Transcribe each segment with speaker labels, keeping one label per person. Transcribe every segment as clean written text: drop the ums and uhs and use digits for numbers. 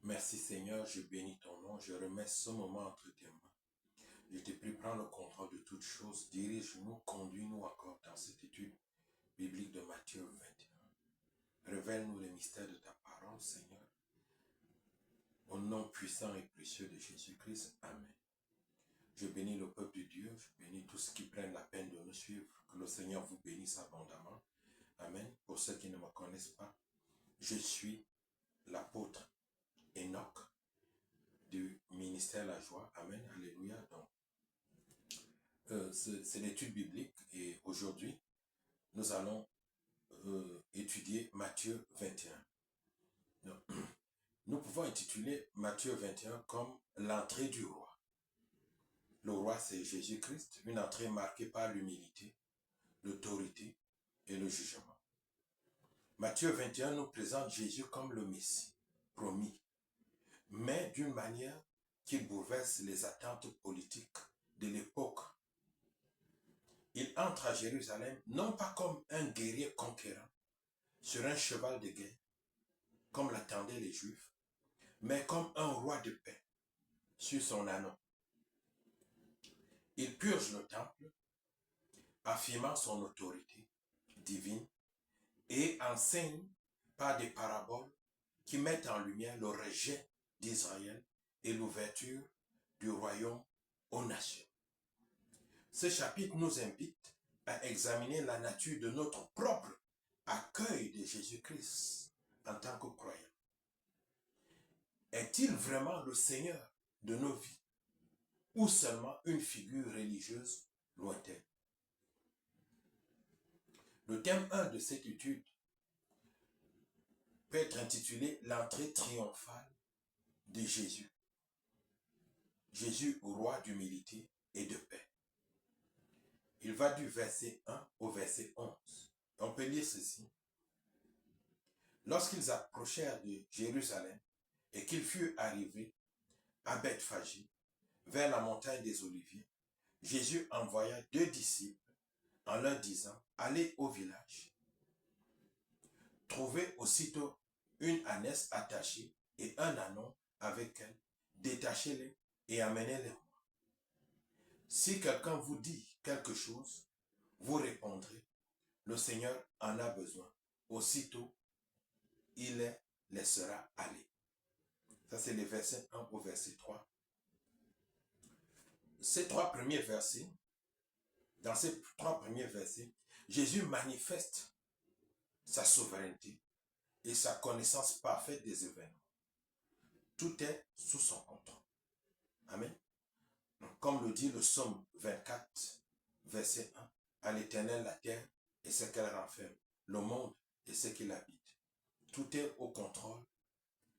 Speaker 1: Merci Seigneur, je bénis ton nom, je remets ce moment entre tes mains. Je te prie, prends le contrôle de toutes choses, dirige-nous, conduis-nous encore dans cette étude biblique de Matthieu 21. Révèle-nous les mystères de ta parole, Seigneur. Au nom puissant et précieux de Jésus-Christ, Amen. Je bénis le peuple de Dieu, je bénis tous ceux qui prennent la peine de nous suivre. Que le Seigneur vous bénisse abondamment. Amen. Pour ceux qui ne me connaissent pas, je suis l'apôtre Enoch du ministère La Joie. Amen. Alléluia. Donc, c'est l'étude biblique et aujourd'hui, nous allons étudier Matthieu 21. Donc, nous pouvons intituler Matthieu 21 comme l'entrée du roi. Le roi, c'est Jésus-Christ, une entrée marquée par l'humilité, l'autorité et le jugement. Matthieu 21 nous présente Jésus comme le Messie promis, mais d'une manière qui bouleverse les attentes politiques de l'époque. Il entre à Jérusalem non pas comme un guerrier conquérant sur un cheval de guerre, comme l'attendaient les Juifs, mais comme un roi de paix sur son ânon. Il purge le temple, affirmant son autorité divine, et enseigne par des paraboles qui mettent en lumière le rejet d'Israël et l'ouverture du royaume aux nations. Ce chapitre nous invite à examiner la nature de notre propre accueil de Jésus-Christ en tant que croyant. Est-il vraiment le Seigneur de nos vies ou seulement une figure religieuse lointaine? Le thème 1 de cette étude peut être intitulé « L'entrée triomphale de Jésus ». Jésus, roi d'humilité et de paix. Il va du verset 1 au verset 11. On peut lire ceci. Lorsqu'ils approchèrent de Jérusalem et qu'ils furent arrivés à Bethphagée, vers la montagne des Oliviers, Jésus envoya 2 disciples en leur disant, allez au village. Trouvez aussitôt une ânesse attachée et un ânon avec elle, détachez-les et amenez-les moi. Si quelqu'un vous dit quelque chose, vous répondrez, le Seigneur en a besoin. Aussitôt, il les laissera aller. Ça, c'est les versets 1 au verset 3. Dans ces 3 premiers versets, Jésus manifeste sa souveraineté et sa connaissance parfaite des événements. Tout est sous son contrôle. Amen. Comme le dit le psaume 24, verset 1, à l'Éternel la terre et ce qu'elle renferme, le monde et ce qu'il habite. Tout est au contrôle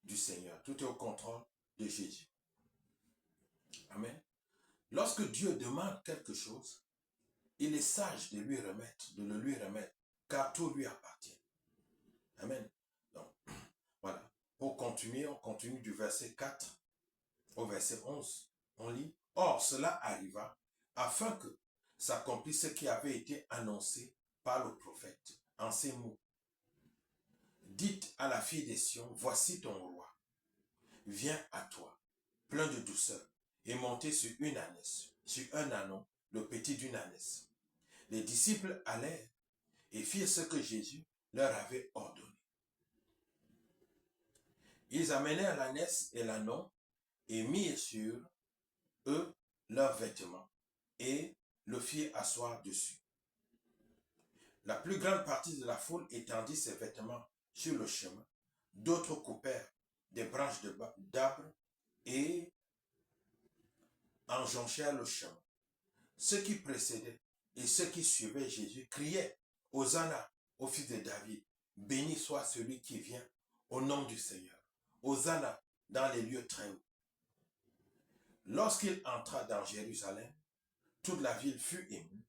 Speaker 1: du Seigneur, tout est au contrôle de Jésus. Amen. Lorsque Dieu demande quelque chose, il est sage de le lui remettre, car tout lui appartient. Amen. Donc, voilà. Pour continuer, on continue du verset 4 au verset 11. On lit, « Or, cela arriva afin que s'accomplisse ce qui avait été annoncé par le prophète en ces mots. Dites à la fille des Sion, voici ton roi. Viens à toi, plein de douceur, et montez sur une ânesse, sur un ânon, le petit d'une ânesse. » Les disciples allèrent et firent ce que Jésus leur avait ordonné. Ils amenèrent l'ânesse et l'ânon et mirent sur eux leurs vêtements et le firent asseoir dessus. La plus grande partie de la foule étendit ses vêtements sur le chemin. D'autres coupèrent des branches d'arbres et enjonchèrent le chemin. Ceux qui précédaient et ceux qui suivaient Jésus criaient « Hosanna au fils de David, béni soit celui qui vient au nom du Seigneur. Hosanna dans les lieux très hauts. » Lorsqu'il entra dans Jérusalem, toute la ville fut émue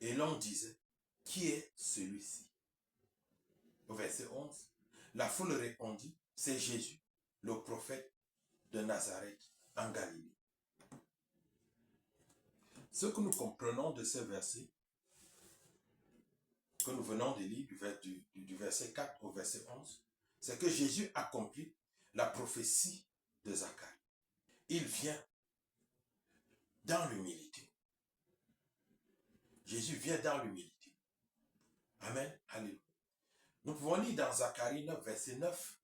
Speaker 1: et l'on disait « Qui est celui-ci » Au verset 11, la foule répondit « C'est Jésus, le prophète de Nazareth en Galilée. » Ce que nous comprenons de ces versets que nous venons de lire du verset 4 au verset 11, c'est que Jésus accomplit la prophétie de Zacharie. Il vient dans l'humilité. Jésus vient dans l'humilité. Amen. Alléluia. Nous pouvons lire dans Zacharie 9, verset 9.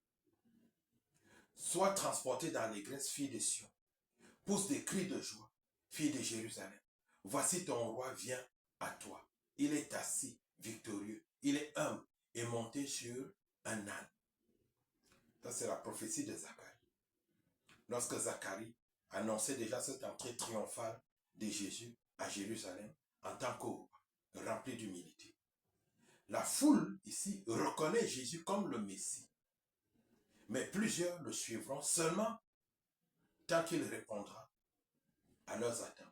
Speaker 1: Sois transporté dans l'église, fille de Sion. Pousse des cris de joie, fille de Jérusalem. Voici ton roi vient à toi. Il est assis, victorieux. Il est humble et monté sur un âne. Ça, c'est la prophétie de Zacharie. Lorsque Zacharie annonçait déjà cette entrée triomphale de Jésus à Jérusalem en tant que roi, rempli d'humilité. La foule ici reconnaît Jésus comme le Messie. Mais plusieurs le suivront seulement tant qu'il répondra à leurs attentes.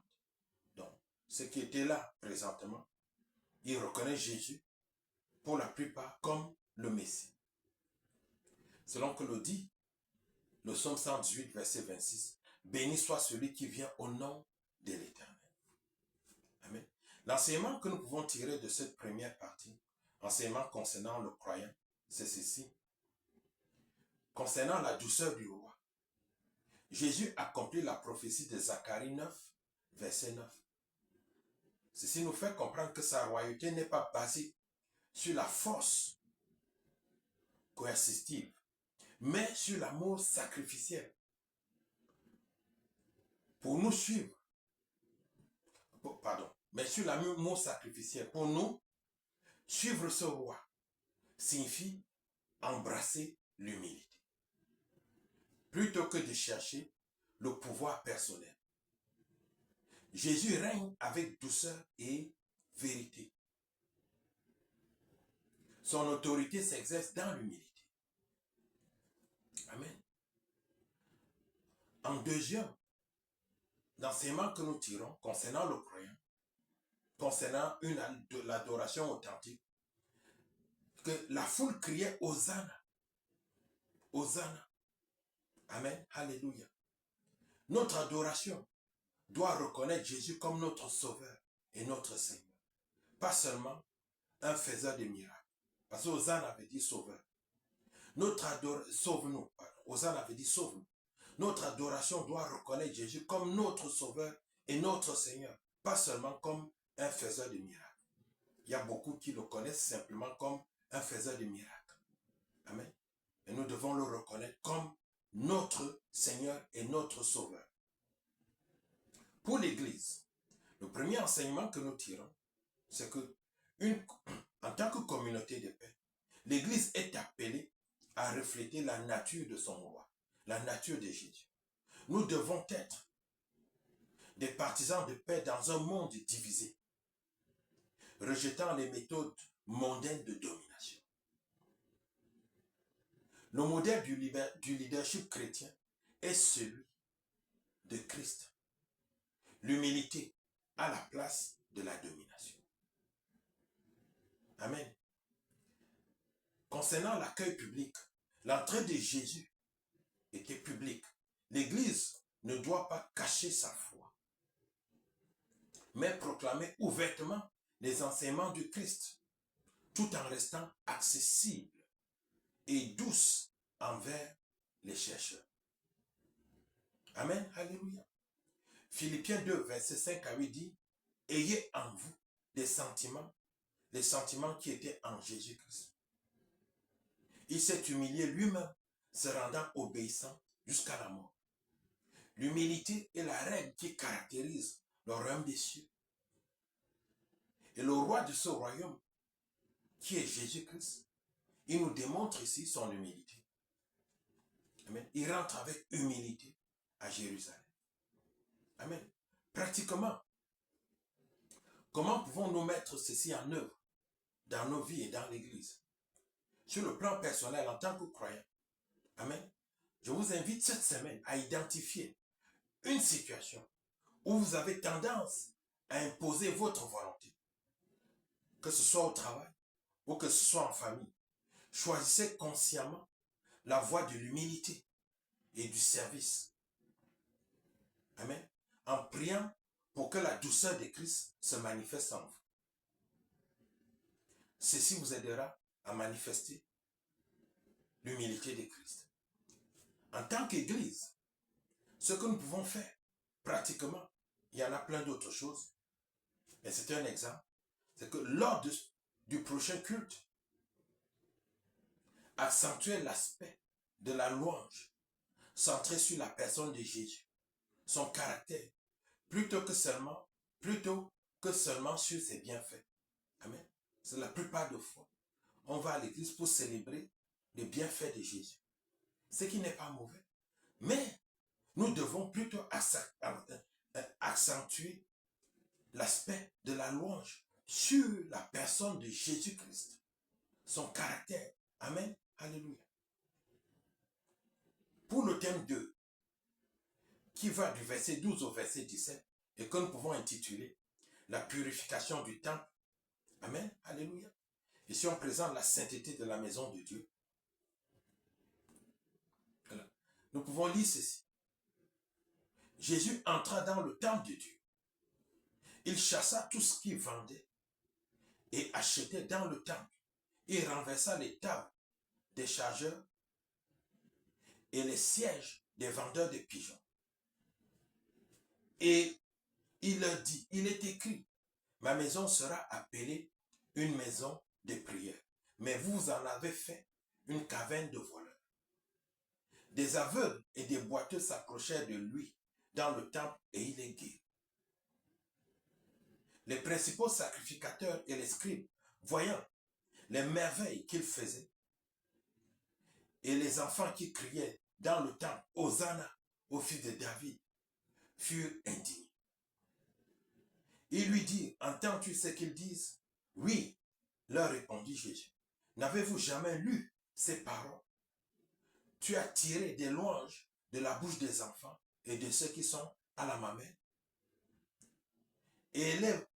Speaker 1: Donc, ceux qui étaient là présentement, ils reconnaissent Jésus pour la plupart comme le Messie. Selon que le dit le psaume 118, verset 26, béni soit celui qui vient au nom de l'Éternel. Amen. L'enseignement que nous pouvons tirer de cette première partie, enseignement concernant le croyant, c'est ceci. Concernant la douceur du roi, Jésus accomplit la prophétie de Zacharie 9, verset 9. Ceci nous fait comprendre que sa royauté n'est pas basée sur la force coercitive, mais sur l'amour sacrificiel. Pour nous suivre, mais sur l'amour sacrificiel, pour nous, suivre ce roi signifie embrasser l'humilité, plutôt que de chercher le pouvoir personnel. Jésus règne avec douceur et vérité. Son autorité s'exerce dans l'humilité. Amen. En deuxième, l'enseignement que nous tirons concernant le croyant, concernant l'adoration authentique, que la foule criait Hosanna. Hosanna. Amen. Alléluia. Notre adoration doit reconnaître Jésus comme notre sauveur et notre Seigneur. Pas seulement un faiseur de miracles. Parce que Hosanna avait dit sauveur. Sauve-nous. Hosanna avait dit sauve-nous. Notre adoration doit reconnaître Jésus comme notre sauveur et notre Seigneur. Pas seulement comme un faiseur de miracles. Il y a beaucoup qui le connaissent simplement comme un faiseur de miracles. Amen. Et nous devons le reconnaître comme notre Seigneur et notre Sauveur. Pour l'Église, le premier enseignement que nous tirons, c'est que, en tant que communauté de paix, l'Église est appelée à refléter la nature de son roi, la nature de Jésus. Nous devons être des partisans de paix dans un monde divisé, rejetant les méthodes mondaines de domination. Le modèle du leadership chrétien est celui de Christ. L'humilité à la place de la domination. Amen. Concernant l'accueil public, l'entrée de Jésus était publique. L'Église ne doit pas cacher sa foi, mais proclamer ouvertement les enseignements du Christ, tout en restant accessible et douce envers les chercheurs. Amen. Alléluia. Philippiens 2, verset 5 à 8 dit, ayez en vous des sentiments, les sentiments qui étaient en Jésus-Christ. Il s'est humilié lui-même, se rendant obéissant jusqu'à la mort. L'humilité est la règle qui caractérise le royaume des cieux. Et le roi de ce royaume, qui est Jésus-Christ, il nous démontre ici son humilité. Amen. Il rentre avec humilité à Jérusalem. Amen. Pratiquement, comment pouvons-nous mettre ceci en œuvre dans nos vies et dans l'Église? Sur le plan personnel, en tant que croyant. Amen. Je vous invite cette semaine à identifier une situation où vous avez tendance à imposer votre volonté. Que ce soit au travail ou que ce soit en famille. Choisissez consciemment la voie de l'humilité et du service. Amen. En priant pour que la douceur de Christ se manifeste en vous. Ceci vous aidera à manifester l'humilité de Christ. En tant qu'Église, ce que nous pouvons faire, pratiquement, il y en a plein d'autres choses, mais c'est un exemple, c'est que lors du prochain culte, accentuer l'aspect de la louange, centré sur la personne de Jésus, son caractère, plutôt que seulement sur ses bienfaits. Amen. C'est la plupart des fois, on va à l'église pour célébrer les bienfaits de Jésus, ce qui n'est pas mauvais. Mais nous devons plutôt accentuer l'aspect de la louange sur la personne de Jésus-Christ, son caractère. Amen. Alléluia. Pour le thème 2, qui va du verset 12 au verset 17, et que nous pouvons intituler la purification du temple. Amen. Alléluia. Ici, on présente la sainteté de la maison de Dieu. Voilà. Nous pouvons lire ceci. Jésus entra dans le temple de Dieu. Il chassa tout ce qu'il vendait et achetait dans le temple. Il renversa les tables des chargeurs et les sièges des vendeurs de pigeons. Et il leur dit, il est écrit, ma maison sera appelée une maison de prière, mais vous en avez fait une caverne de voleurs. Des aveugles et des boiteux s'approchèrent de lui dans le temple et il les guérit. Les principaux sacrificateurs et les scribes, voyant les merveilles qu'il faisait, et les enfants qui criaient dans le temple, Hosanna au fils de David, furent indignés. Il lui dit, entends-tu ce qu'ils disent? Oui, leur répondit Jésus. N'avez-vous jamais lu ces paroles? Tu as tiré des louanges de la bouche des enfants et de ceux qui sont à la mamelle. Et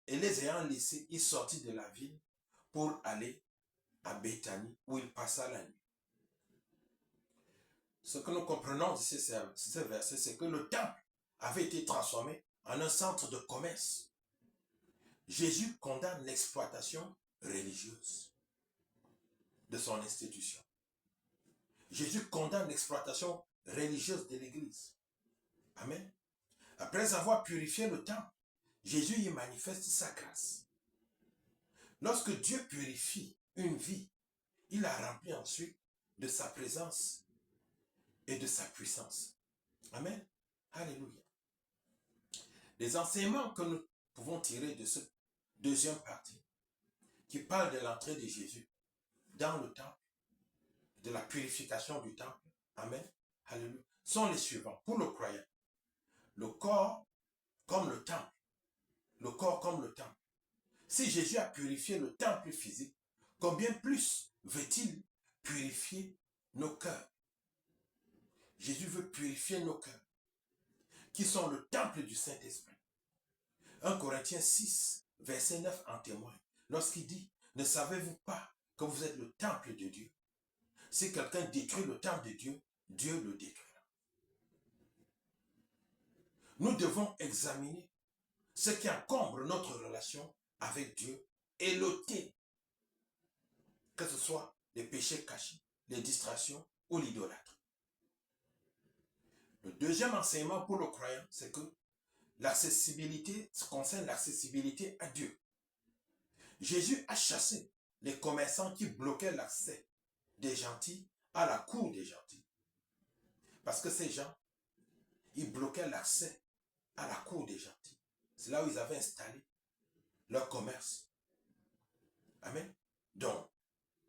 Speaker 1: les ayant laissés, il sortit de la ville pour aller à Béthanie, où il passa la nuit. Ce que nous comprenons de ces versets, c'est que le temple avait été transformé en un centre de commerce. Jésus condamne l'exploitation religieuse de son institution. Jésus condamne l'exploitation religieuse de l'Église. Amen. Après avoir purifié le temple, Jésus y manifeste sa grâce. Lorsque Dieu purifie une vie, il la remplit ensuite de sa présence et de sa puissance. Amen. Alléluia. Les enseignements que nous pouvons tirer de cette deuxième partie, qui parle de l'entrée de Jésus dans le temple, de la purification du temple, amen, alléluia, sont les suivants. Pour le croyant, le corps comme le temple, le corps comme le temple. Si Jésus a purifié le temple physique, combien plus veut-il purifier nos cœurs? Jésus veut purifier nos cœurs, qui sont le temple du Saint-Esprit. 1 Corinthiens 6, verset 9 en témoigne, lorsqu'il dit, ne savez-vous pas que vous êtes le temple de Dieu? Si quelqu'un détruit le temple de Dieu, Dieu le détruira. Nous devons examiner ce qui encombre notre relation avec Dieu et l'ôter, que ce soit les péchés cachés, les distractions ou l'idolâtrie. Le deuxième enseignement pour le croyant, c'est que l'accessibilité concerne l'accessibilité à Dieu. Jésus a chassé les commerçants qui bloquaient l'accès des gentils à la cour des gentils. Parce que ces gens, ils bloquaient l'accès à la cour des gentils. C'est là où ils avaient installé leur commerce. Amen. Donc,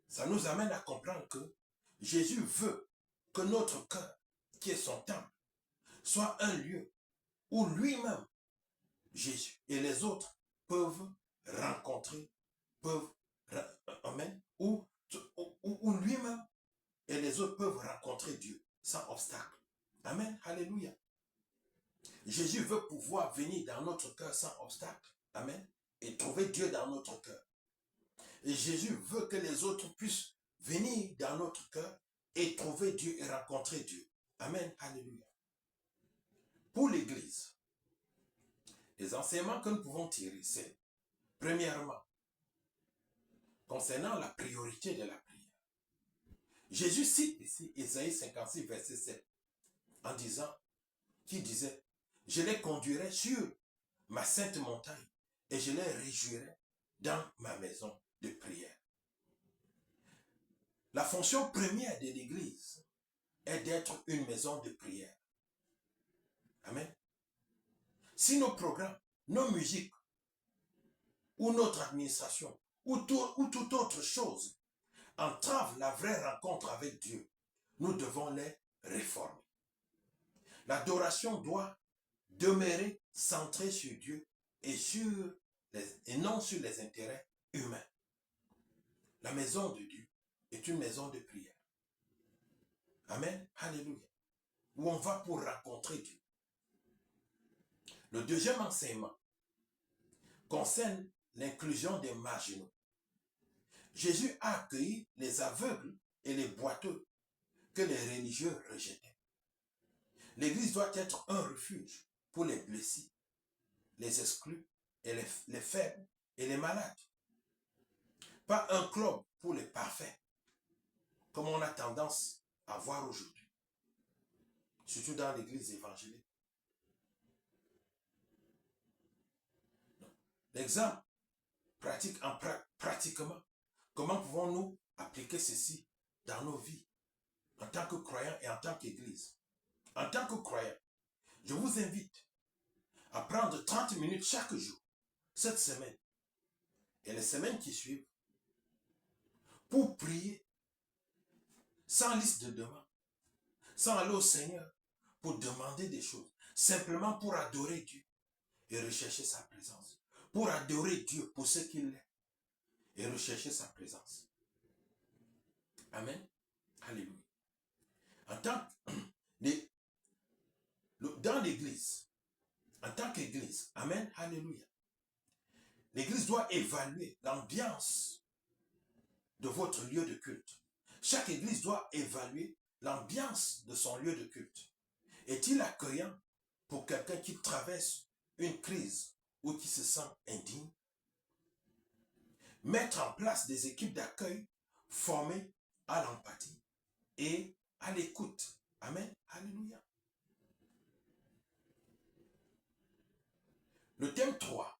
Speaker 1: ça nous amène à comprendre que Jésus veut que notre cœur, qui est son temple, soit un lieu où lui-même, Jésus et les autres peuvent rencontrer, amen, où lui-même et les autres peuvent rencontrer Dieu sans obstacle. Amen. Alléluia. Jésus veut pouvoir venir dans notre cœur sans obstacle. Amen. Et trouver Dieu dans notre cœur. Et Jésus veut que les autres puissent venir dans notre cœur et trouver Dieu et rencontrer Dieu. Amen. Alléluia. Pour l'Église, les enseignements que nous pouvons tirer, c'est, premièrement, concernant la priorité de la prière. Jésus cite ici Ésaïe 56, verset 7, en disant, qui disait, je les conduirai sur ma sainte montagne et je les réjouirai dans ma maison de prière. La fonction première de l'Église est d'être une maison de prière. Amen. Si nos programmes, nos musiques, ou notre administration, ou toute autre chose entravent la vraie rencontre avec Dieu, nous devons les réformer. L'adoration doit demeurer centrée sur Dieu et non sur les intérêts humains. La maison de Dieu est une maison de prière. Amen. Alléluia. Où on va pour rencontrer Dieu. Le deuxième enseignement concerne l'inclusion des marginaux. Jésus a accueilli les aveugles et les boiteux que les religieux rejetaient. L'Église doit être un refuge pour les blessés, les exclus, et les faibles et les malades. Pas un club pour les parfaits, comme on a tendance à voir aujourd'hui, surtout dans l'Église évangélique. L'exemple pratique pratiquement, comment pouvons-nous appliquer ceci dans nos vies en tant que croyants et en tant qu'Église? En tant que croyant, je vous invite à prendre 30 minutes chaque jour, cette semaine et les semaines qui suivent, pour prier sans liste de demandes, sans aller au Seigneur pour demander des choses, simplement pour adorer Dieu et rechercher sa présence, pour adorer Dieu pour ce qu'il est et rechercher sa présence. Amen. Alléluia. En tant dans l'Église, en tant qu'Église, Amen, Alléluia, l'Église doit évaluer l'ambiance de votre lieu de culte. Chaque Église doit évaluer l'ambiance de son lieu de culte. Est-il accueillant pour quelqu'un qui traverse une crise ou qui se sent indigne? Mettre en place des équipes d'accueil formées à l'empathie et à l'écoute. Amen, Alléluia. Le thème 3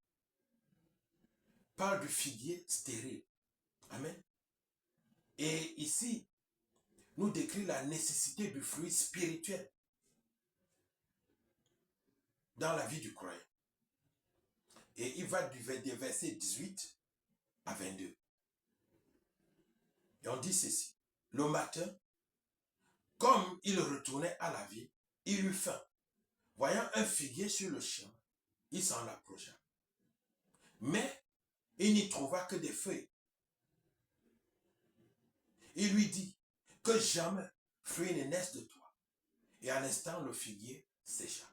Speaker 1: parle du figuier stérile. Amen. Et ici, nous décrit la nécessité du fruit spirituel dans la vie du croyant. Et il va des versets 18 à 22. Et on dit ceci. Le matin, comme il retournait à la ville, il eut faim. Voyant un figuier sur le chemin, il s'en approcha. Mais il n'y trouva que des feuilles. Il lui dit, que jamais fruit ne naisse de toi. Et à l'instant, le figuier sécha.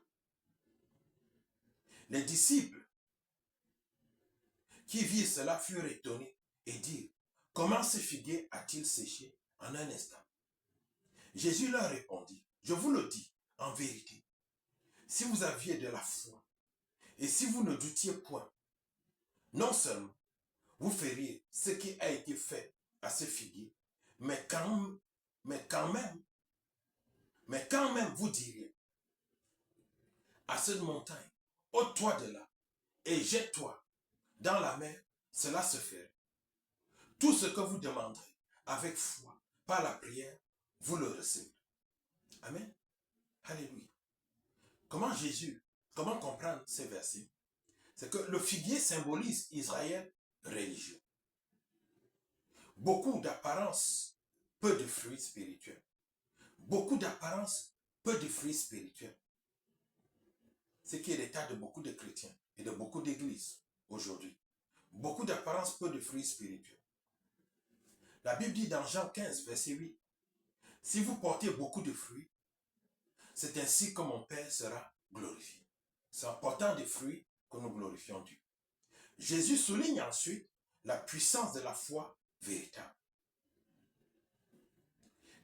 Speaker 1: Les disciples qui virent cela furent étonnés et dirent, comment ce figuier a-t-il séché en un instant? Jésus leur répondit, je vous le dis en vérité, si vous aviez de la foi et si vous ne doutiez point, non seulement vous feriez ce qui a été fait à ce figuier, mais quand même vous diriez à cette montagne, ôte-toi de là et jette-toi dans la mer, cela se ferait. Tout ce que vous demanderez avec foi, par la prière, vous le recevez. Amen. Alléluia. Comment comprendre ces versets? C'est que le figuier symbolise Israël religieux. Beaucoup d'apparence, peu de fruits spirituels. Beaucoup d'apparence, peu de fruits spirituels. Ce qui est l'état de beaucoup de chrétiens et de beaucoup d'églises aujourd'hui. Beaucoup d'apparence, peu de fruits spirituels. La Bible dit dans Jean 15, verset 8, si vous portez beaucoup de fruits, c'est ainsi que mon Père sera glorifié. C'est en portant des fruits que nous glorifions Dieu. Jésus souligne ensuite la puissance de la foi véritable.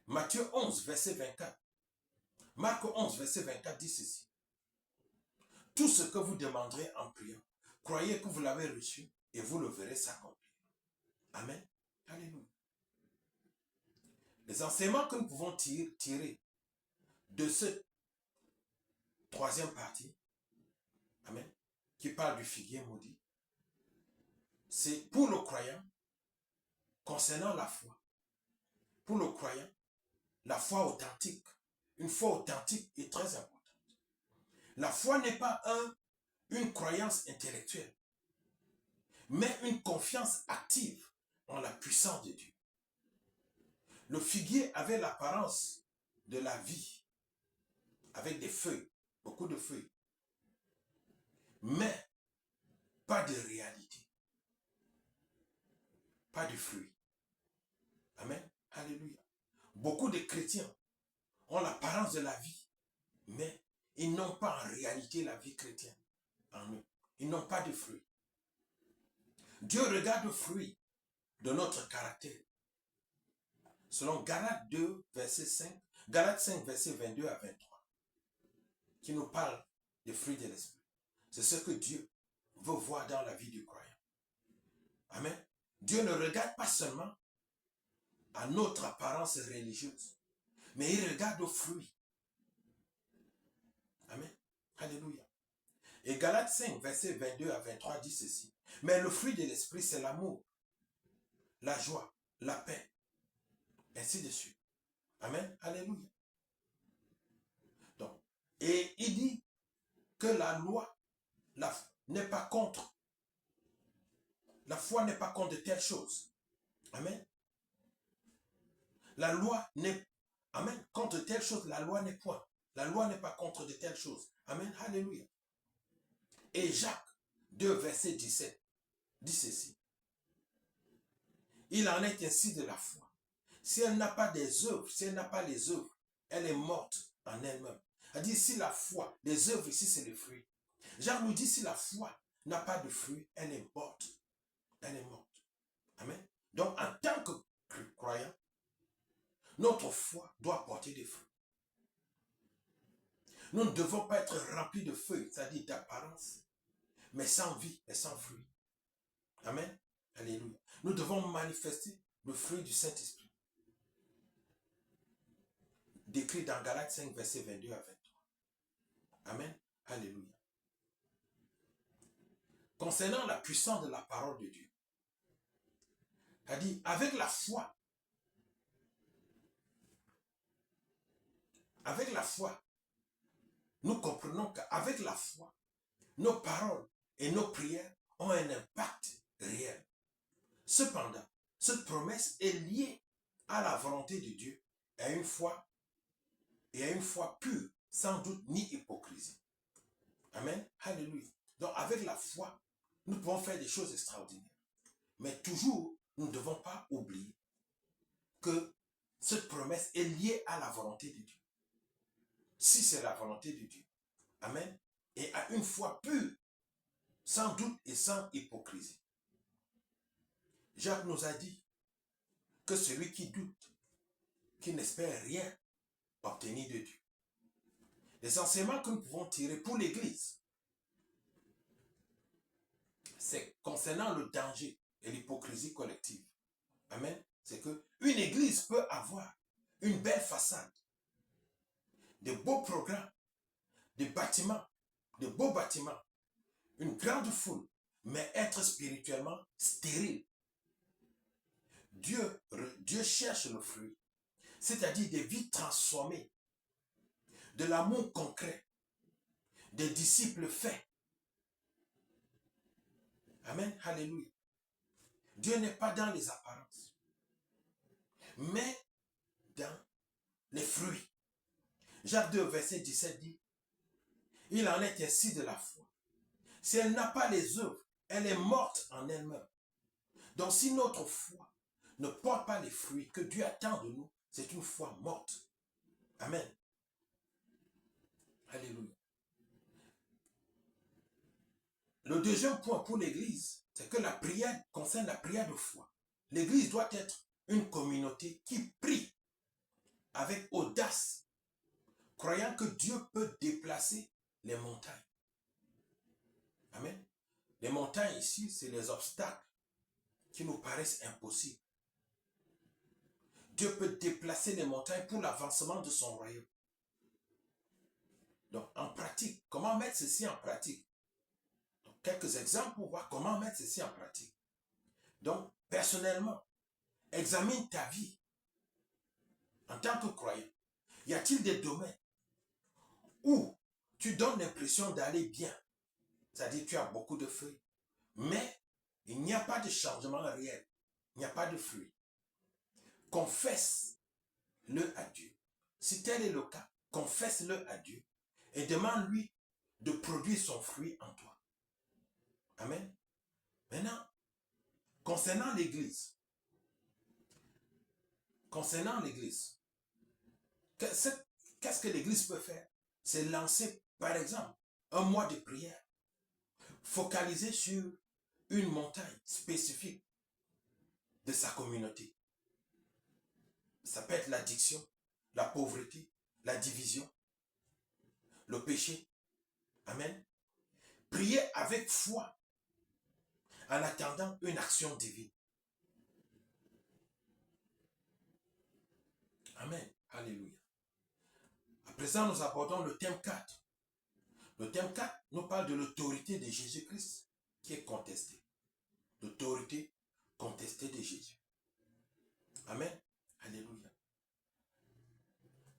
Speaker 1: Matthieu 11, verset 24. Marc 11, verset 24 dit ceci. Tout ce que vous demanderez en priant, croyez que vous l'avez reçu et vous le verrez s'accomplir. Amen. Alléluia. Les enseignements que nous pouvons tirer de ce troisième partie, amen, qui parle du figuier maudit, c'est pour le croyant, concernant la foi. Pour le croyant, la foi authentique, une foi authentique est très importante. La foi n'est pas une croyance intellectuelle, mais une confiance active en la puissance de Dieu. Le figuier avait l'apparence de la vie, avec des feuilles, beaucoup de feuilles, mais pas de réalité, pas de fruits. Amen. Alléluia. Beaucoup de chrétiens ont l'apparence de la vie, mais ils n'ont pas en réalité la vie chrétienne en eux. Ils n'ont pas de fruits. Dieu regarde le fruit de notre caractère. Selon Galates 2, verset 5, Galates 5, verset 22 à 23, qui nous parle des fruits de l'esprit. C'est ce que Dieu veut voir dans la vie du croyant. Amen. Dieu ne regarde pas seulement à notre apparence religieuse, mais il regarde aux fruits. Amen. Alléluia. Et Galates 5, verset 22 à 23 dit ceci. Mais le fruit de l'esprit, c'est l'amour, la joie, la paix, ainsi de suite. Amen. Alléluia. Donc, et il dit que la loi n'est pas contre. La foi n'est pas contre de telles choses. Amen. La loi n'est, amen, contre de telles choses, la loi n'est point. La loi n'est pas contre de telles choses. Amen. Alléluia. Et Jacques 2, verset 17, dit ceci. Il en est ainsi de la foi. Si elle n'a pas des œuvres, si elle n'a pas les œuvres, elle est morte en elle-même. Elle dit si la foi, les œuvres ici c'est le fruit. Jacques nous dit si la foi n'a pas de fruit, elle est morte. Elle est morte. Amen. Donc en tant que croyant, notre foi doit porter des fruits. Nous ne devons pas être remplis de feuilles, c'est-à-dire d'apparence, mais sans vie et sans fruit. Amen. Alléluia. Nous devons manifester le fruit du Saint-Esprit. Décrit dans Galates 5, verset 22 à 23. Amen. Alléluia. Concernant la puissance de la parole de Dieu, c'est-à-dire avec la foi, nous comprenons qu'avec la foi, nos paroles et nos prières ont un impact réel. Cependant, cette promesse est liée à la volonté de Dieu et à une foi pure, sans doute ni hypocrisie. Amen. Alléluia. Donc avec la foi, nous pouvons faire des choses extraordinaires. Mais toujours, nous ne devons pas oublier que cette promesse est liée à la volonté de Dieu. Si c'est la volonté de Dieu. Amen. Et à une foi pure, sans doute et sans hypocrisie. Jacques nous a dit que celui qui doute, qui n'espère rien obtenir de Dieu. Les enseignements que nous pouvons tirer pour l'Église, c'est concernant le danger et l'hypocrisie collective. Amen. C'est que une Église peut avoir une belle façade, de beaux programmes, des bâtiments, de beaux bâtiments, une grande foule, mais être spirituellement stérile. Dieu cherche le fruit, c'est-à-dire des vies transformées, de l'amour concret, des disciples faits. Amen, alléluia. Dieu n'est pas dans les apparences, mais dans les fruits. Jacques 2, verset 17 dit, il en est ainsi de la foi. Si elle n'a pas les œuvres, elle est morte en elle-même. Donc si notre foi ne porte pas les fruits que Dieu attend de nous, c'est une foi morte. Amen. Alléluia. Le deuxième point pour l'Église, c'est que la prière concerne la prière de foi. L'Église doit être une communauté qui prie avec audace, croyant que Dieu peut déplacer les montagnes. Amen. Les montagnes ici, c'est les obstacles qui nous paraissent impossibles. Dieu peut déplacer les montagnes pour l'avancement de son royaume. Donc, en pratique, comment mettre ceci en pratique. Donc, quelques exemples pour voir comment mettre ceci en pratique. Donc, personnellement, examine ta vie en tant que croyant. Y a-t-il des domaines où tu donnes l'impression d'aller bien, c'est-à-dire tu as beaucoup de fruits, mais il n'y a pas de changement réel, il n'y a pas de fruits. Confesse-le à Dieu. Si tel est le cas, confesse-le à Dieu et demande-lui de produire son fruit en toi. Amen. Maintenant, concernant l'Église, qu'est-ce que l'Église peut faire? C'est lancer, par exemple, un mois de prière, focalisé sur une montagne spécifique de sa communauté. Ça peut être l'addiction, la pauvreté, la division, le péché. Amen. Priez avec foi en attendant une action divine. Amen. Alléluia. À présent, nous abordons le thème 4. Le thème 4 nous parle de l'autorité de Jésus-Christ qui est contestée. L'autorité contestée de Jésus. Amen. Alléluia.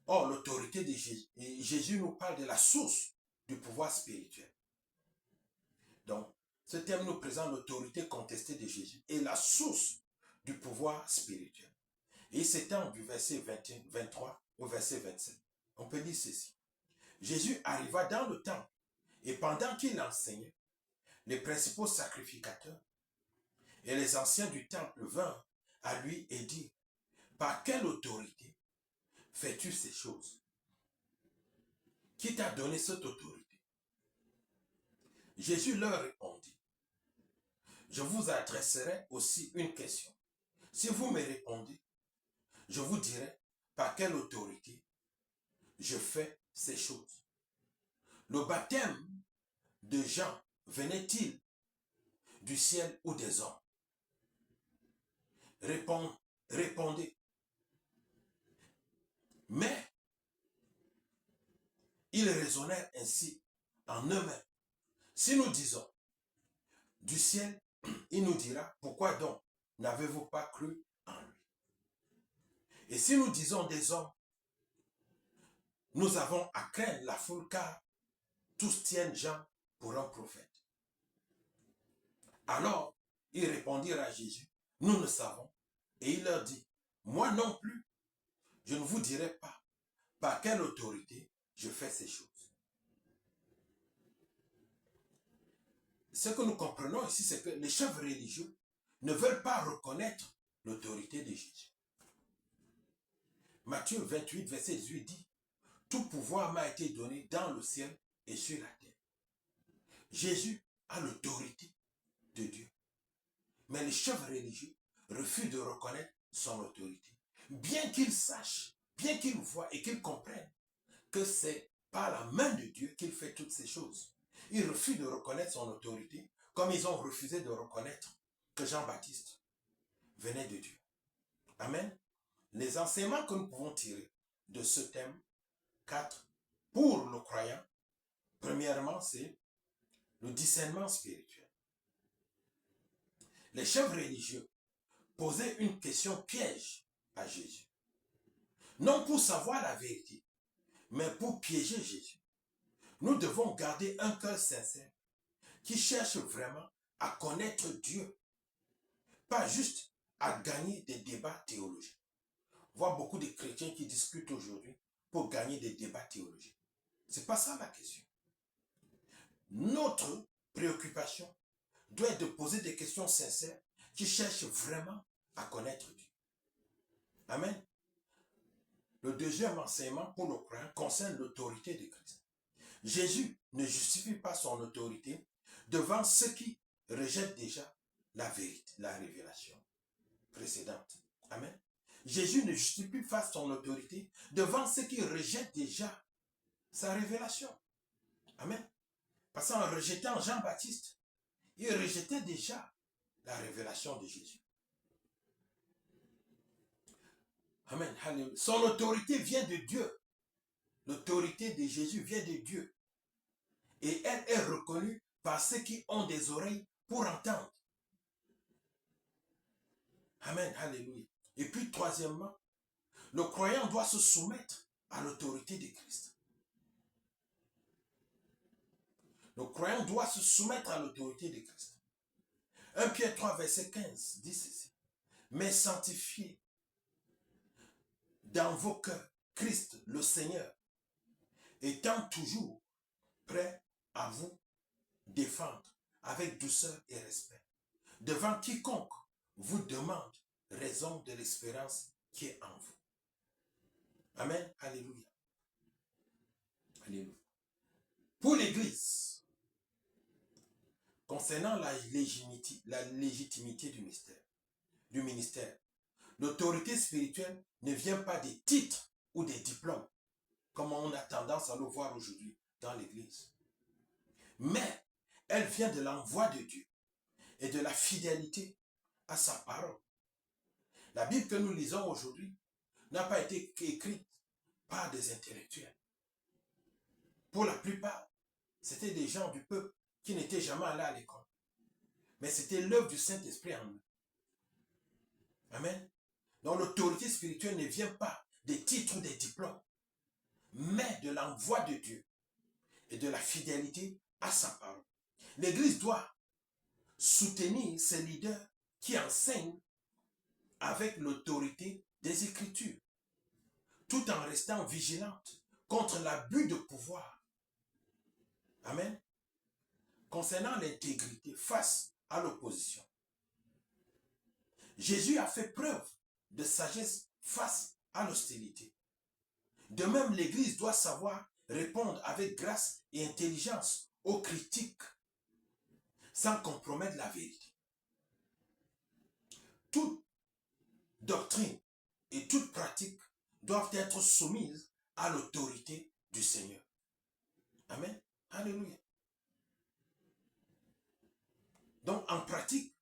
Speaker 1: Or, l'autorité de Jésus, et Jésus nous parle de la source du pouvoir spirituel. Donc, ce thème nous présente l'autorité contestée de Jésus et la source du pouvoir spirituel. Et il s'étend du verset 23 au verset 27. On peut dire ceci. Jésus arriva dans le temple et pendant qu'il enseignait, les principaux sacrificateurs et les anciens du temple vinrent à lui et dirent, par quelle autorité fais-tu ces choses? Qui t'a donné cette autorité? Jésus leur répondit, je vous adresserai aussi une question. Si vous me répondez, je vous dirai par quelle autorité je fais ces choses. Le baptême de Jean venait-il du ciel ou des hommes? Répondez. Mais ils raisonnèrent ainsi en eux-mêmes. Si nous disons du ciel, il nous dira, pourquoi donc n'avez-vous pas cru en lui? Et si nous disons des hommes, nous avons à craindre la foule car tous tiennent Jean pour un prophète. Alors, ils répondirent à Jésus, nous ne savons. Et il leur dit, moi non plus, je ne vous dirai pas par quelle autorité je fais ces choses. Ce que nous comprenons ici, c'est que les chefs religieux ne veulent pas reconnaître l'autorité de Jésus. Matthieu 28, verset 18 dit, tout pouvoir m'a été donné dans le ciel et sur la terre. Jésus a l'autorité de Dieu. Mais les chefs religieux refusent de reconnaître son autorité. Bien qu'ils sachent, bien qu'ils voient et qu'ils comprennent que c'est par la main de Dieu qu'il fait toutes ces choses. Ils refusent de reconnaître son autorité comme ils ont refusé de reconnaître que Jean-Baptiste venait de Dieu. Amen. Les enseignements que nous pouvons tirer de ce thème 4 pour le croyant, premièrement, c'est le discernement spirituel. Les chefs religieux posaient une question piège à Jésus. Non pour savoir la vérité, mais pour piéger Jésus. Nous devons garder un cœur sincère qui cherche vraiment à connaître Dieu, pas juste à gagner des débats théologiques. On voit beaucoup de chrétiens qui discutent aujourd'hui pour gagner des débats théologiques. Ce n'est pas ça la question. Notre préoccupation doit être de poser des questions sincères qui cherchent vraiment à connaître Dieu. Amen. Le deuxième enseignement pour le croyant concerne l'autorité de Christ. Jésus ne justifie pas son autorité devant ceux qui rejettent déjà la vérité, la révélation précédente. Amen. Jésus ne justifie pas son autorité devant ceux qui rejettent déjà sa révélation. Amen. Parce qu'en rejetant Jean-Baptiste, il rejetait déjà la révélation de Jésus. Amen. Son autorité vient de Dieu. L'autorité de Jésus vient de Dieu. Et elle est reconnue par ceux qui ont des oreilles pour entendre. Amen, alléluia. Et puis troisièmement, le croyant doit se soumettre à l'autorité de Christ. Le croyant doit se soumettre à l'autorité de Christ. 1 Pierre 3, verset 15 dit ceci. Mais sanctifiez dans vos cœurs Christ le Seigneur, étant toujours prêt à vous défendre avec douceur et respect, devant quiconque vous demande raison de l'espérance qui est en vous. Amen. Alléluia. Alléluia. Pour l'Église, concernant la légitimité du ministère, l'autorité spirituelle ne vient pas des titres ou des diplômes, comme on a tendance à le voir aujourd'hui dans l'Église. Mais elle vient de l'envoi de Dieu et de la fidélité à sa parole. La Bible que nous lisons aujourd'hui n'a pas été écrite par des intellectuels. Pour la plupart, c'était des gens du peuple qui n'étaient jamais allés à l'école. Mais c'était l'œuvre du Saint-Esprit en eux. Amen. Donc l'autorité spirituelle ne vient pas des titres ou des diplômes, mais de l'envoi de Dieu et de la fidélité à sa parole. L'Église doit soutenir ses leaders qui enseignent avec l'autorité des Écritures, tout en restant vigilante contre l'abus de pouvoir. Amen. Concernant l'intégrité face à l'opposition, Jésus a fait preuve de sagesse face à l'hostilité. De même, l'Église doit savoir répondre avec grâce et intelligence aux critiques sans compromettre la vérité. Toute doctrine et toute pratique doivent être soumises à l'autorité du Seigneur. Amen. Alléluia. Donc, en pratique,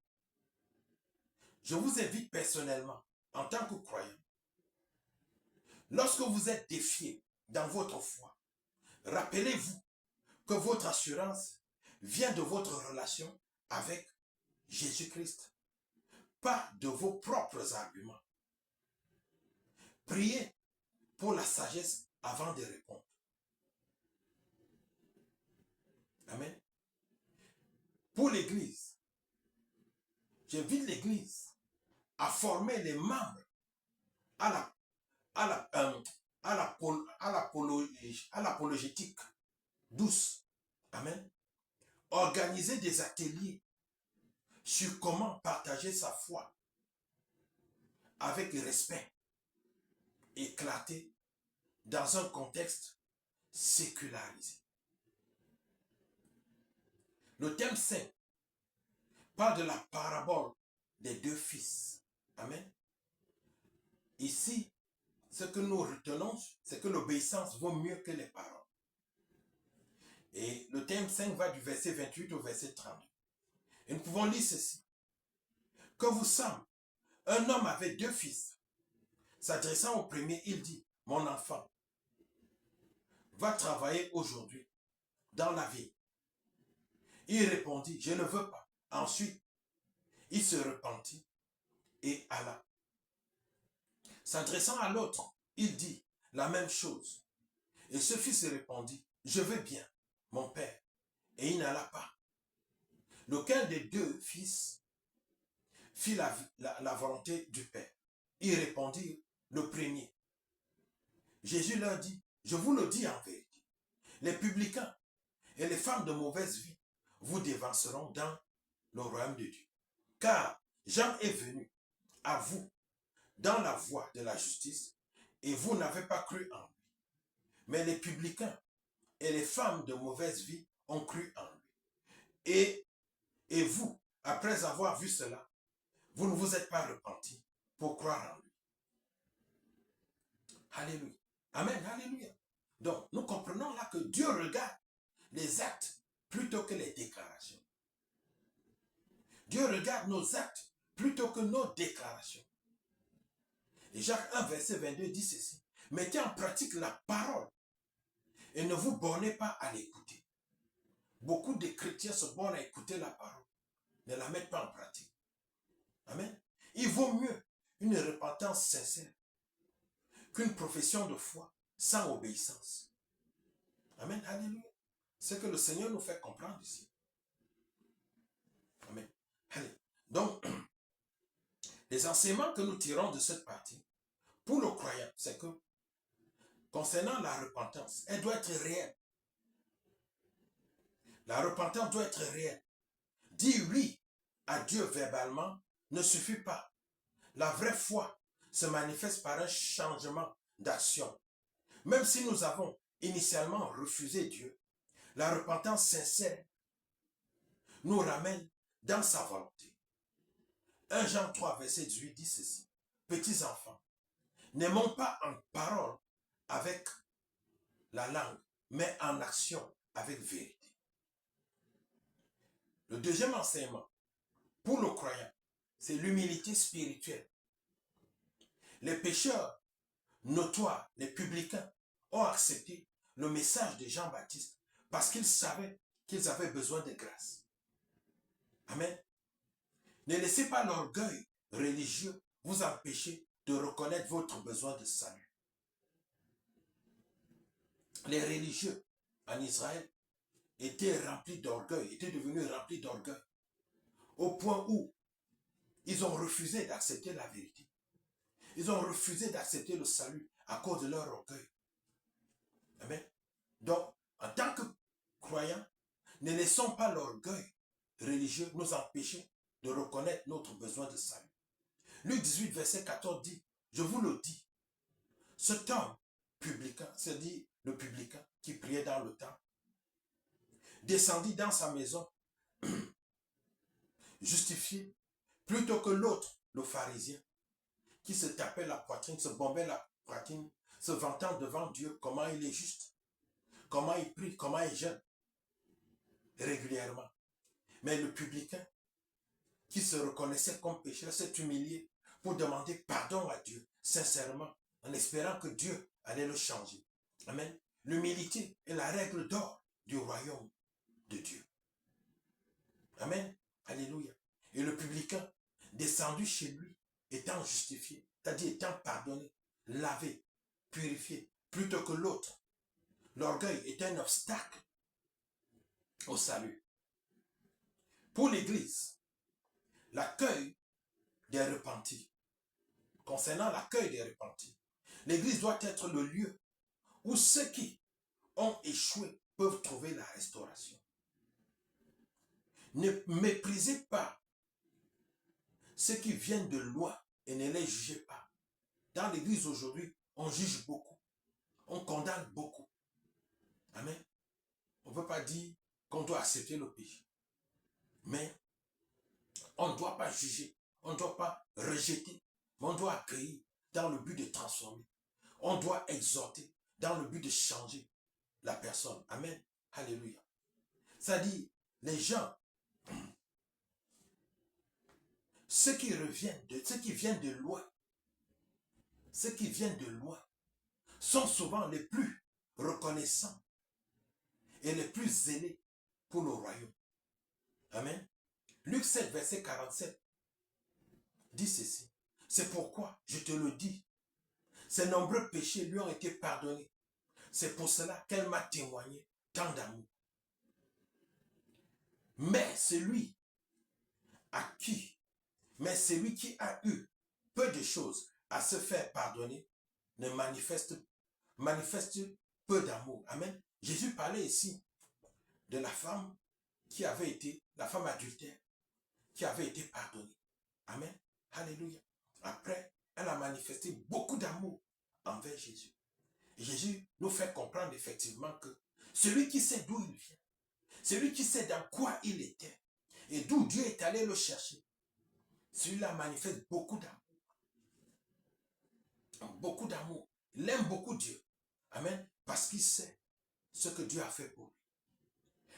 Speaker 1: je vous invite personnellement, en tant que croyant, lorsque vous êtes défié dans votre foi, rappelez-vous que votre assurance vient de votre relation avec Jésus-Christ, pas de vos propres arguments. Priez pour la sagesse avant de répondre. Amen. Pour l'Église, j'invite l'Église à former les membres à l'apologétique douce. Amen. Organiser des ateliers sur comment partager sa foi avec respect, éclaté dans un contexte sécularisé. Le thème 5 parle de la parabole des deux fils. Amen. Ici, ce que nous retenons, c'est que l'obéissance vaut mieux que les paroles. Et le thème 5 va du verset 28 au verset 32. Et nous pouvons lire ceci. Que vous semble, un homme avait deux fils. S'adressant au premier, il dit, mon enfant, va travailler aujourd'hui dans la ville. Il répondit, je ne veux pas. Ensuite, il se repentit et alla. S'adressant à l'autre, il dit la même chose. Et ce fils répondit, je veux bien, mon père. Et il n'alla pas. Lequel des deux fils fit la volonté du père? Ils répondirent, le premier. Jésus leur dit, je vous le dis en vérité, les publicains et les femmes de mauvaise vie vous dévanceront dans le royaume de Dieu. Car Jean est venu à vous dans la voie de la justice et vous n'avez pas cru en lui. Mais les publicains et les femmes de mauvaise vie ont cru en lui. Et vous, après avoir vu cela, vous ne vous êtes pas repentis pour croire en lui. Alléluia. Amen. Alléluia. Donc, nous comprenons là que Dieu regarde les actes plutôt que les déclarations. Dieu regarde nos actes plutôt que nos déclarations. Et Jacques 1, verset 22 dit ceci. Mettez en pratique la parole et ne vous bornez pas à l'écouter. Beaucoup de chrétiens se bornent à écouter la parole, ne la mettent pas en pratique. Amen. Il vaut mieux une repentance sincère qu'une profession de foi sans obéissance. Amen. Alléluia. C'est que le Seigneur nous fait comprendre ici. Amen. Allez. Donc, les enseignements que nous tirons de cette partie, pour le croyant, c'est que concernant la repentance, elle doit être réelle. La repentance doit être réelle. Dire oui à Dieu verbalement ne suffit pas. La vraie foi se manifeste par un changement d'action. Même si nous avons initialement refusé Dieu, la repentance sincère nous ramène dans sa volonté. 1 Jean 3, verset 18 dit ceci. Petits enfants, n'aimons pas en parole avec la langue, mais en action avec vérité. Le deuxième enseignement, pour le croyant, c'est l'humilité spirituelle. Les pécheurs notoires, les publicains, ont accepté le message de Jean-Baptiste parce qu'ils savaient qu'ils avaient besoin de grâce. Amen. Ne laissez pas l'orgueil religieux vous empêcher de reconnaître votre besoin de salut. Les religieux en Israël étaient remplis d'orgueil, étaient devenus remplis d'orgueil, au point où ils ont refusé d'accepter la vérité. Ils ont refusé d'accepter le salut à cause de leur orgueil. Amen. Donc, en tant que croyants, ne laissons pas l'orgueil religieux nous empêcher de reconnaître notre besoin de salut. Luc 18, verset 14 dit, je vous le dis, cet homme publicain, c'est-à-dire le publicain qui priait dans le temple, descendit dans sa maison justifié plutôt que l'autre, le pharisien, qui se tapait la poitrine, se bombait la poitrine, se vantant devant Dieu comment il est juste, comment il prie, comment il jeûne régulièrement. Mais le publicain, qui se reconnaissait comme pécheur, s'est humilié pour demander pardon à Dieu, sincèrement, en espérant que Dieu allait le changer. Amen. L'humilité est la règle d'or du royaume de Dieu. Amen. Alléluia. Et le publicain, descendu chez lui, étant justifié, c'est-à-dire étant pardonné, lavé, purifié, plutôt que l'autre. L'orgueil est un obstacle au salut. Pour l'Église, l'accueil des repentis, concernant l'accueil des repentis, l'Église doit être le lieu où ceux qui ont échoué peuvent trouver la restauration. Ne méprisez pas ceux qui viennent de loin et ne les jugez pas. Dans l'Église aujourd'hui, on juge beaucoup, on condamne beaucoup. Amen. On ne peut pas dire qu'on doit accepter le péché. Mais on ne doit pas juger, on ne doit pas rejeter, mais on doit accueillir dans le but de transformer. On doit exhorter dans le but de changer la personne. Amen. Alléluia. C'est-à-dire, les gens, ceux qui viennent de loin, ceux qui viennent de loin, sont souvent les plus reconnaissants et les plus zélés pour le royaume. Amen. Luc 7, verset 47 dit ceci. C'est pourquoi, je te le dis, ses nombreux péchés lui ont été pardonnés. C'est pour cela qu'elle m'a témoigné tant d'amour. Mais celui qui a eu peu de choses à se faire pardonner, ne manifeste peu d'amour. Amen. Jésus parlait ici de la femme qui avait été, la femme adultère, qui avait été pardonnée. Amen. Alléluia. Après, elle a manifesté beaucoup d'amour envers Jésus. Et Jésus nous fait comprendre effectivement que celui qui sait d'où il vient, celui qui sait dans quoi il était, et d'où Dieu est allé le chercher, celui-là manifeste beaucoup d'amour. Beaucoup d'amour. Il aime beaucoup Dieu. Amen. Parce qu'il sait ce que Dieu a fait pour lui.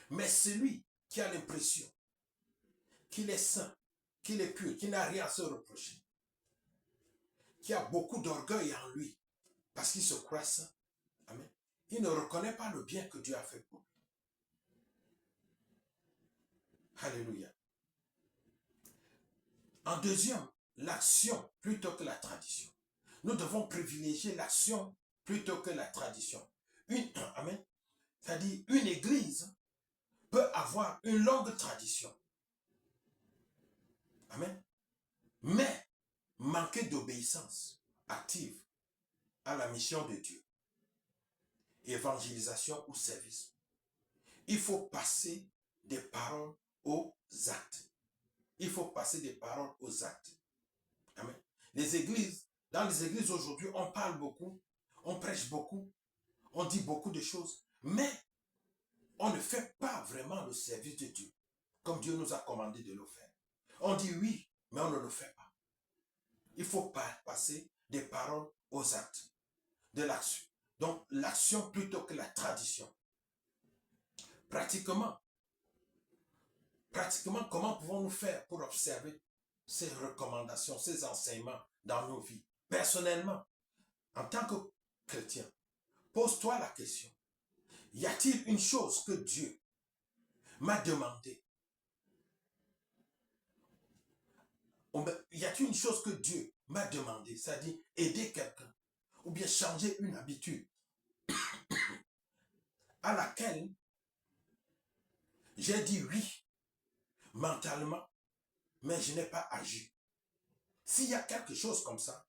Speaker 1: Mais celui qui a l'impression qu'il est saint, qu'il est pur, qu'il n'a rien à se reprocher, qui a beaucoup d'orgueil en lui, parce qu'il se croit saint, amen, il ne reconnaît pas le bien que Dieu a fait pour lui. Alléluia. En deuxième, l'action plutôt que la tradition. Nous devons privilégier l'action plutôt que la tradition. Amen. C'est-à-dire, une église peut avoir une longue tradition. Amen. Mais manquer d'obéissance active à la mission de Dieu, évangélisation ou service. Il faut passer des paroles aux actes. Il faut passer des paroles aux actes. Amen. Les églises, dans les églises aujourd'hui, on parle beaucoup, on prêche beaucoup, on dit beaucoup de choses, mais on ne fait pas vraiment le service de Dieu, comme Dieu nous a commandé de le faire. On dit oui, mais on ne le fait pas. Il faut passer des paroles aux actes, de l'action. Donc, l'action plutôt que la tradition. Pratiquement, comment pouvons-nous faire pour observer ces recommandations, ces enseignements dans nos vies? Personnellement, en tant que chrétien, pose-toi la question. Y a-t-il une chose que Dieu m'a demandé? Y a-t-il une chose que Dieu m'a demandé, c'est-à-dire aider quelqu'un, ou bien changer une habitude à laquelle j'ai dit oui mentalement, mais je n'ai pas agi? S'il y a quelque chose comme ça,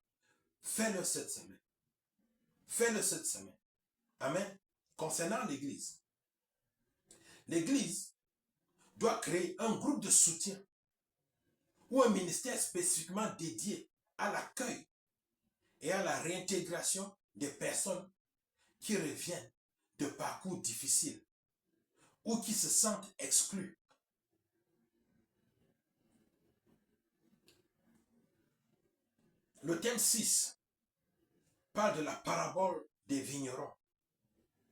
Speaker 1: fais-le cette semaine. Fais-le cette semaine. Amen. Concernant l'Église, l'Église doit créer un groupe de soutien ou un ministère spécifiquement dédié à l'accueil et à la réintégration des personnes qui reviennent de parcours difficiles ou qui se sentent exclus. Le thème 6 parle de la parabole des vignerons.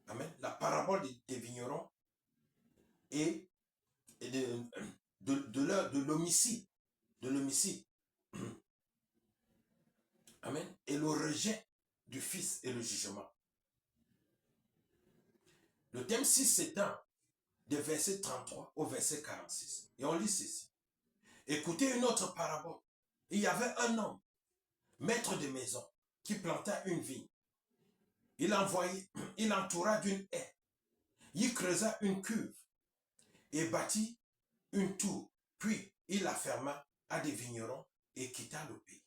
Speaker 1: Amen. La parabole des vignerons et de l'homicide. De l'homicide. Amen. Et le rejet du Fils et le jugement. Le thème 6 s'étend des versets 33 au verset 46. Et on lit ceci. Écoutez une autre parabole. Il y avait un homme, maître de maison, qui planta une vigne. Il entoura d'une haie. Il creusa une cuve et bâtit une tour. Puis il la ferma à des vignerons et quitta le pays.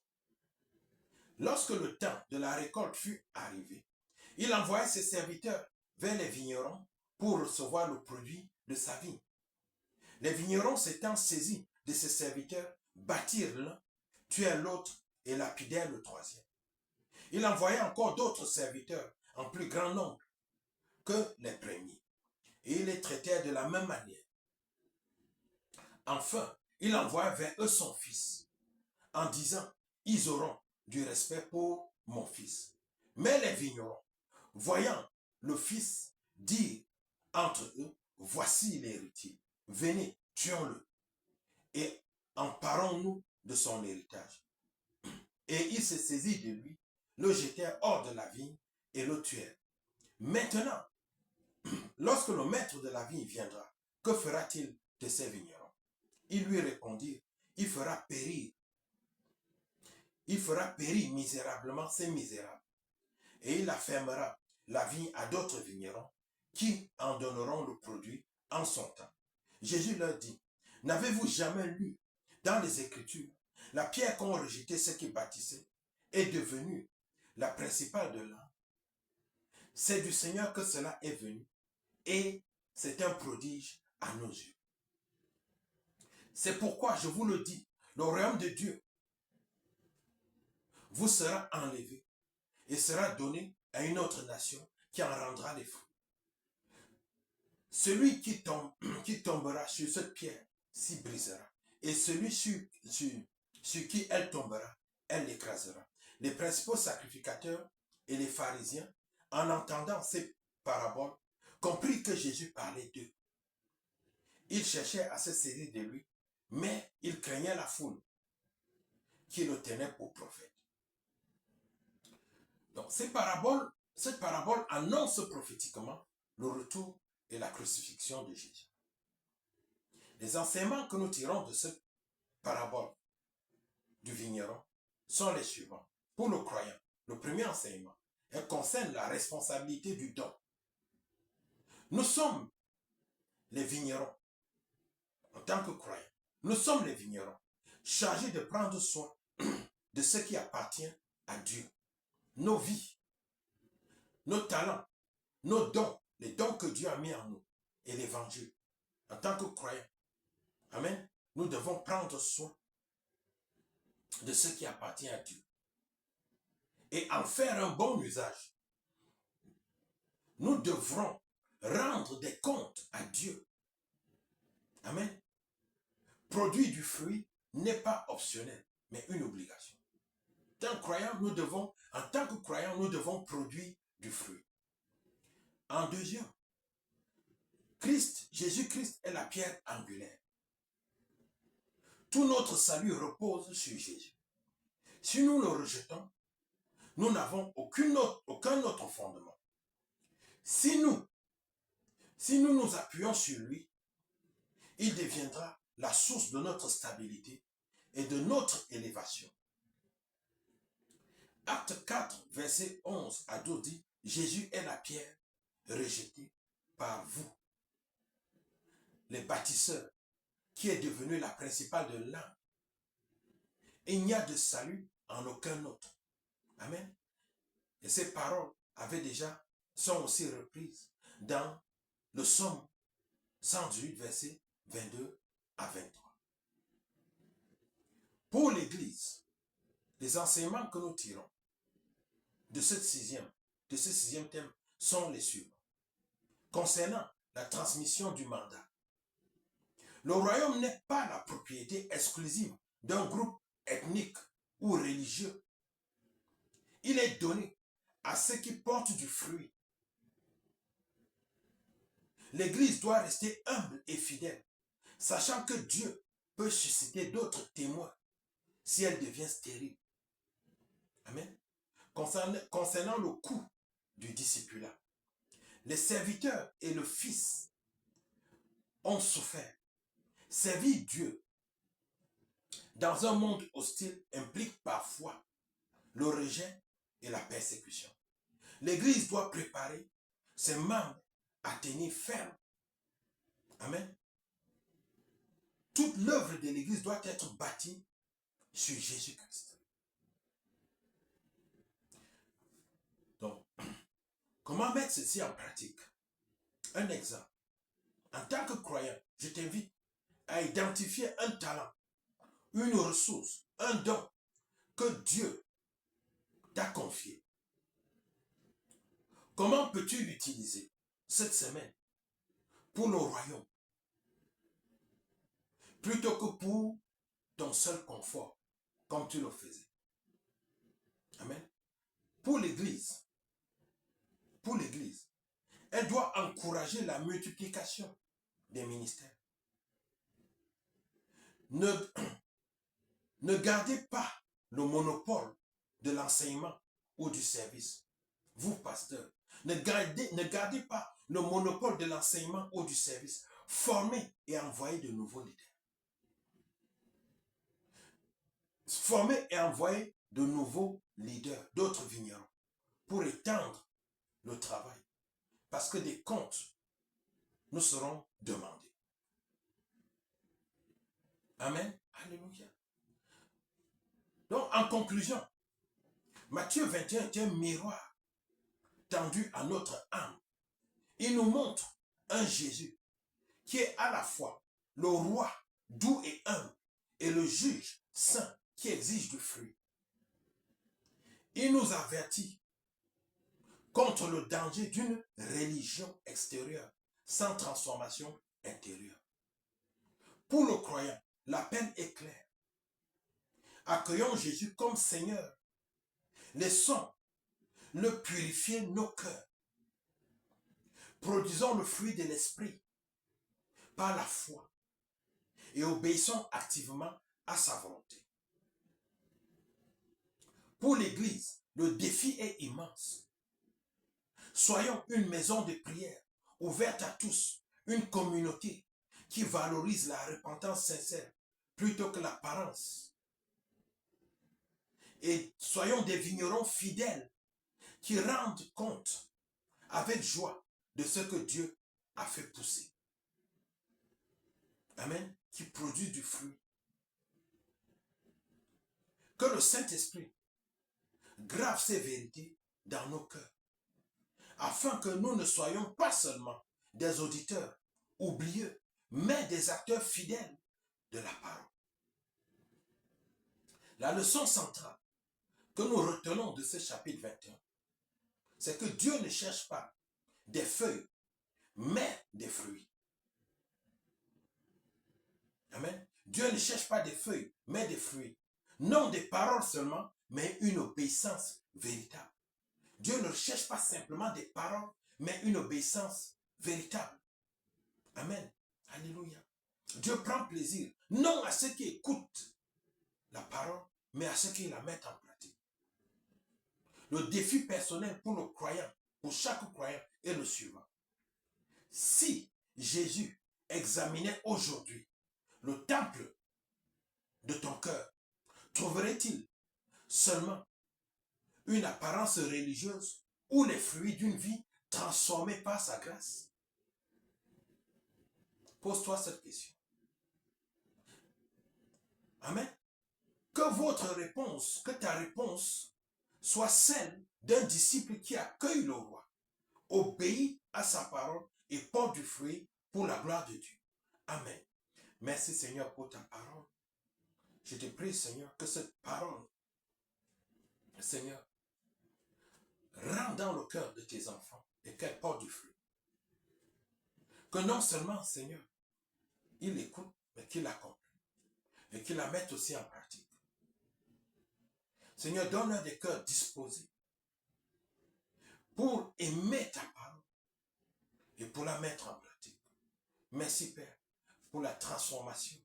Speaker 1: Lorsque le temps de la récolte fut arrivé, il envoya ses serviteurs vers les vignerons pour recevoir le produit de sa vigne. Les vignerons s'étant saisis de ses serviteurs, battirent l'un, tuèrent l'autre et lapidèrent le troisième. Il envoya encore d'autres serviteurs en plus grand nombre que les premiers, et ils les traitèrent de la même manière. Enfin, il envoya vers eux son fils, en disant, ils auront du respect pour mon fils. Mais les vignerons, voyant le fils, dirent entre eux, voici l'héritier, venez, tuons-le, et emparons-nous de son héritage. Et ils se saisirent de lui, le jetèrent hors de la vigne et le tuèrent. Maintenant, lorsque le maître de la vigne viendra, que fera-t-il de ces vignerons? Ils lui répondirent, il fera périr misérablement ces misérables. Et il affermera la vigne à d'autres vignerons qui en donneront le produit en son temps. Jésus leur dit, n'avez-vous jamais lu dans les Écritures, la pierre qu'ont rejeté ceux qui bâtissaient est devenue la principale de l'âme? C'est du Seigneur que cela est venu et c'est un prodige à nos yeux. C'est pourquoi je vous le dis, le royaume de Dieu vous sera enlevé et sera donné à une autre nation qui en rendra les fruits. Celui qui tombera sur cette pierre s'y brisera, et celui sur qui elle tombera, elle l'écrasera. Les principaux sacrificateurs et les pharisiens, en entendant ces paraboles, comprirent que Jésus parlait d'eux. Ils cherchaient à se saisir de lui, mais ils craignaient la foule qui le tenait pour prophète. Donc, cette parabole annonce prophétiquement le retour et la crucifixion de Jésus. Les enseignements que nous tirons de cette parabole du vigneron sont les suivants. Pour le croyant, le premier enseignement, elle concerne la responsabilité du don. Nous sommes les vignerons en tant que croyants. Nous sommes les vignerons chargés de prendre soin de ce qui appartient à Dieu. Nos vies, nos talents, nos dons, les dons que Dieu a mis en nous et l'évangile. En tant que croyants, amen, nous devons prendre soin de ce qui appartient à Dieu et en faire un bon usage. Nous devrons rendre des comptes à Dieu. Amen. Produire du fruit n'est pas optionnel, mais une obligation. En tant que croyants, nous devons produire du fruit. En deuxième, Jésus-Christ est la pierre angulaire. Tout notre salut repose sur Jésus. Si nous le rejetons, nous n'avons aucun autre fondement. Si nous nous appuyons sur lui, il deviendra la source de notre stabilité et de notre élévation. Acte 4, verset 11 à 12 dit, Jésus est la pierre rejetée par vous, les bâtisseurs, qui est devenue la principale de l'âme. Il n'y a de salut en aucun autre. Amen. Et ces paroles sont aussi reprises dans le Psaume 118, verset 22 à 23. Pour l'Église, les enseignements que nous tirons de ce sixième thème sont les suivants. Concernant la transmission du mandat, le royaume n'est pas la propriété exclusive d'un groupe ethnique ou religieux. Il est donné à ceux qui portent du fruit. L'Église doit rester humble et fidèle, sachant que Dieu peut susciter d'autres témoins si elle devient stérile. Amen. Concernant le coût du discipulat, les serviteurs et le Fils ont souffert. Servir Dieu dans un monde hostile implique parfois le rejet et la persécution. L'Église doit préparer ses membres à tenir ferme. Amen. Toute l'œuvre de l'Église doit être bâtie sur Jésus-Christ. Donc, comment mettre ceci en pratique? Un exemple. En tant que croyant, je t'invite à identifier un talent, une ressource, un don que Dieu t'a confié. Comment peux-tu l'utiliser cette semaine pour le royaume plutôt que pour ton seul confort, comme tu le faisais? Amen. Pour l'Église, elle doit encourager la multiplication des ministères. Ne gardez pas le monopole de l'enseignement ou du service. Vous, pasteurs, ne gardez pas le monopole de l'enseignement ou du service. Formez et envoyez de nouveaux leaders. Formez et envoyez de nouveaux leaders, d'autres vignerons, pour étendre le travail. Parce que des comptes nous seront demandés. Amen. Alléluia. Donc, en conclusion, Matthieu 21 est un miroir tendu à notre âme. Il nous montre un Jésus qui est à la fois le roi doux et humble et le juge saint qui exige du fruit. Il nous avertit contre le danger d'une religion extérieure sans transformation intérieure. Pour le croyant, l'appel est clair. Accueillons Jésus comme Seigneur. Laissons-le purifier nos cœurs. Produisons le fruit de l'Esprit par la foi et obéissons activement à sa volonté. Pour l'Église, le défi est immense. Soyons une maison de prière ouverte à tous, une communauté qui valorise la repentance sincère plutôt que l'apparence. Et soyons des vignerons fidèles qui rendent compte avec joie de ce que Dieu a fait pousser. Amen. Qui produit du fruit. Que le Saint-Esprit grave ces vérités dans nos cœurs, afin que nous ne soyons pas seulement des auditeurs oublieux, mais des acteurs fidèles de la parole. La leçon centrale que nous retenons de ce chapitre 21, c'est que Dieu ne cherche pas des feuilles, mais des fruits. Amen. Dieu ne cherche pas des feuilles, mais des fruits. Non des paroles seulement, mais une obéissance véritable. Dieu ne cherche pas simplement des paroles, mais une obéissance véritable. Amen. Alléluia. Dieu prend plaisir, non à ceux qui écoutent la parole, mais à ceux qui la mettent en pratique. Le défi personnel pour le croyant, pour chaque croyant, est le suivant. Si Jésus examinait aujourd'hui le temple de ton cœur, trouverait-il seulement une apparence religieuse ou les fruits d'une vie transformée par sa grâce? Pose-toi cette question. Amen. Que votre réponse, que ta réponse soit celle d'un disciple qui accueille le roi, obéit à sa parole et porte du fruit pour la gloire de Dieu. Amen. Merci Seigneur pour ta parole. Je te prie Seigneur que cette parole, Seigneur, rentre dans le cœur de tes enfants et qu'elle porte du fruit. Que non seulement Seigneur, ils l'écoutent, mais qu'ils l'accomplissent et qu'ils la mettent aussi en pratique. Seigneur, donne-leur des cœurs disposés pour aimer ta parole et pour la mettre en pratique. Merci Père pour la transformation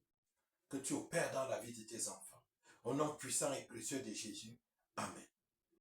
Speaker 1: que tu opères dans la vie de tes enfants. Au nom puissant et précieux de Jésus. Amen.